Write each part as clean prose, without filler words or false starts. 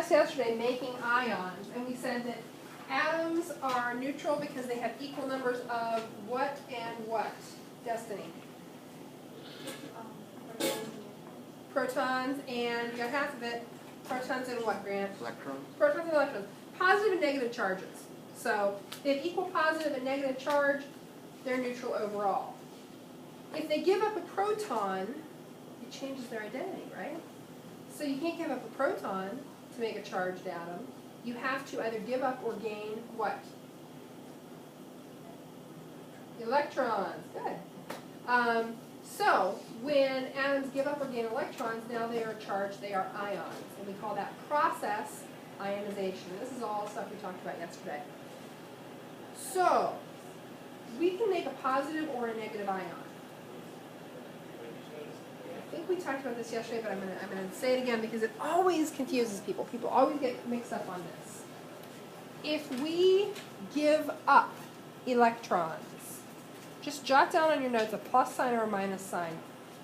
class yesterday making ions, and we said that atoms are neutral because they have equal numbers of what and what? Destiny? Protons, and you got half of it. Protons and what, Grant? Electrons. Protons and electrons. Positive and negative charges. So they have equal positive and negative charge. They're neutral overall. If they give up a proton, it changes their identity, right? So you can't give up a proton to make a charged atom. You have to either give up or gain what? Electrons. Good. So when atoms give up or gain electrons, now they are charged, they are ions. And we call that process ionization. This is all stuff we talked about yesterday. So we can make a positive or a negative ion. I think we talked about this yesterday, but I'm going to say it again because it always confuses people. People always get mixed up on this. If we give up electrons, just jot down on your notes a plus sign or a minus sign.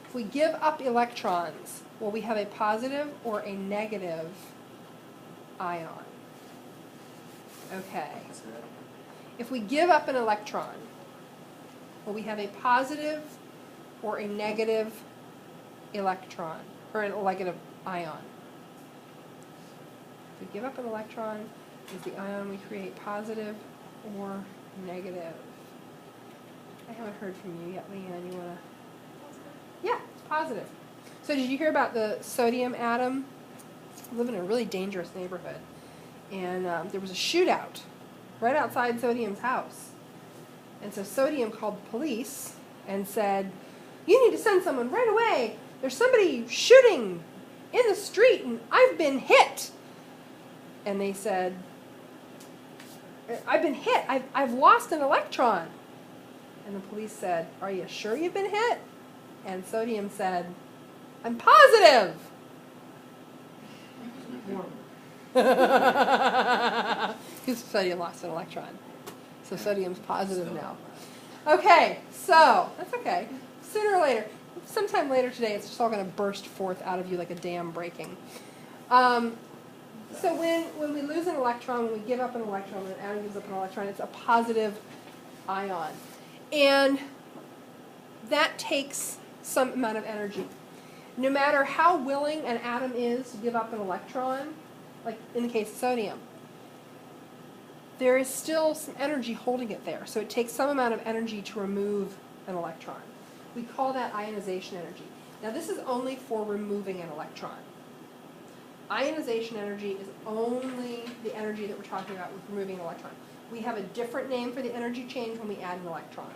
If we give up electrons, will we have a positive or a negative ion? Okay. If we give up an electron, will we have a positive or a negative electron, or a negative ion? If we give up an electron, is the ion we create positive or negative? I haven't heard from you yet, Leanne. You want to? Yeah, it's positive. So did you hear about the sodium atom? I live in a really dangerous neighborhood. And there was a shootout right outside Sodium's house. And so Sodium called the police and said, you need to send someone right away. There's somebody shooting in the street and I've been hit. And they said, I've been hit. I've lost an electron. And the police said, are you sure you've been hit? And Sodium said, I'm positive. Because Sodium lost an electron. So Sodium's positive now. Okay, so, that's okay. Sooner or later, sometime later today, it's just all going to burst forth out of you like a dam breaking. So when we lose an electron, when we give up an electron, when an atom gives up an electron, it's a positive ion. And that takes some amount of energy. No matter how willing an atom is to give up an electron, like in the case of sodium, there is still some energy holding it there. So it takes some amount of energy to remove an electron. We call that ionization energy. Now this is only for removing an electron. Ionization energy is only the energy that we're talking about with removing an electron. We have a different name for the energy change when we add an electron.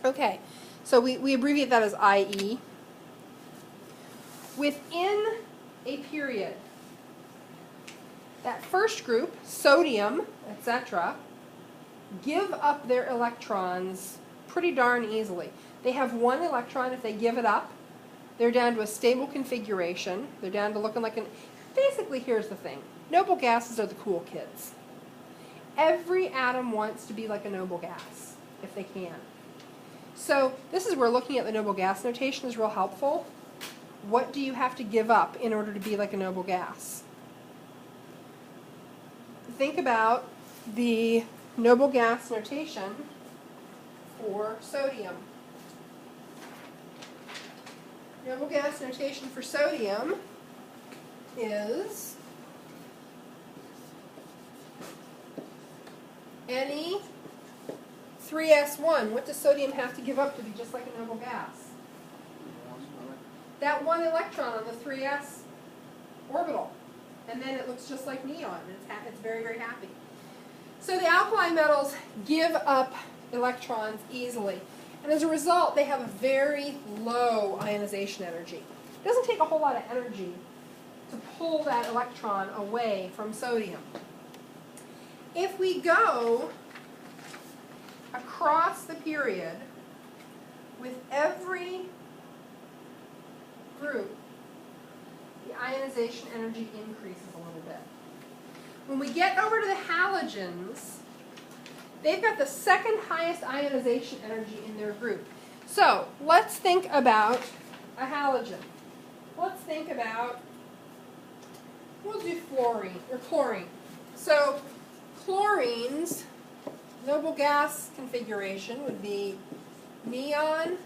Okay, so we abbreviate that as IE. Within a period, that first group, sodium, etc., give up their electrons pretty darn easily. They have one electron. If they give it up, they're down to a stable configuration. They're down to looking like an... Basically, here's the thing. Noble gases are the cool kids. Every atom wants to be like a noble gas, if they can. So this is where looking at the noble gas notation is real helpful. What do you have to give up in order to be like a noble gas? Think about the noble gas notation for sodium. Noble gas notation for sodium is Ne3S1. What does sodium have to give up to be just like a noble gas? That one electron on the 3s orbital. And then it looks just like neon. It's very, very happy. So the alkali metals give up electrons easily. And as a result, they have a very low ionization energy. It doesn't take a whole lot of energy to pull that electron away from sodium. If we go across the period with every group, the ionization energy increases a little bit. When we get over to the halogens, they've got the second highest ionization energy in their group. So let's think about a halogen. Let's think about We'll do fluorine, or chlorine. So chlorine's noble gas configuration would be neon